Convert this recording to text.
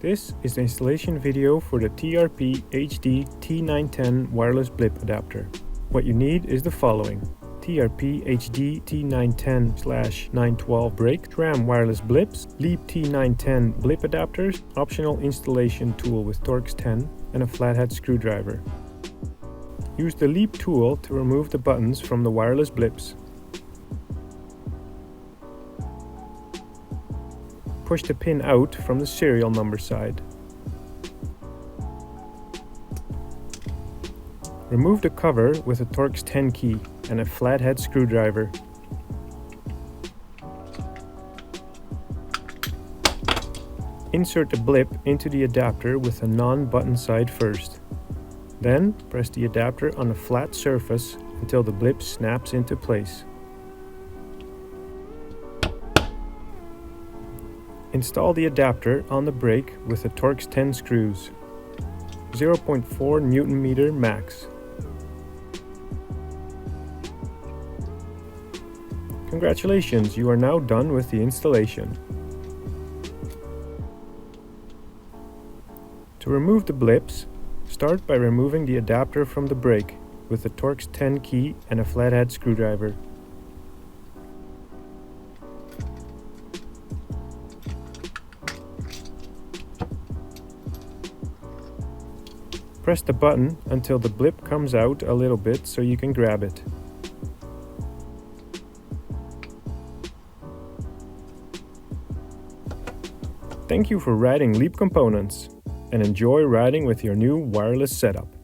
This is the installation video for the TRP HD T910 wireless blip adapter. What you need is the following: TRP HD T910/912 brake, SRAM wireless blips, LAKEY T910 blip adapters, optional installation tool with Torx 10, and a flathead screwdriver. Use the LEAP tool to remove the buttons from the wireless blips. Push the pin out from the serial number side. Remove the cover with a Torx 10 key and a flathead screwdriver. Insert the blip into the adapter with a non-button side first. Then press the adapter on a flat surface until the blip snaps into place. Install the adapter on the brake with the Torx 10 screws, 0.4 Newton-meter max. Congratulations, you are now done with the installation. To remove the blips, start by removing the adapter from the brake with the Torx 10 key and a flathead screwdriver. Press the button until the blip comes out a little bit so you can grab it. Thank you for riding LEAP components, and enjoy riding with your new wireless setup.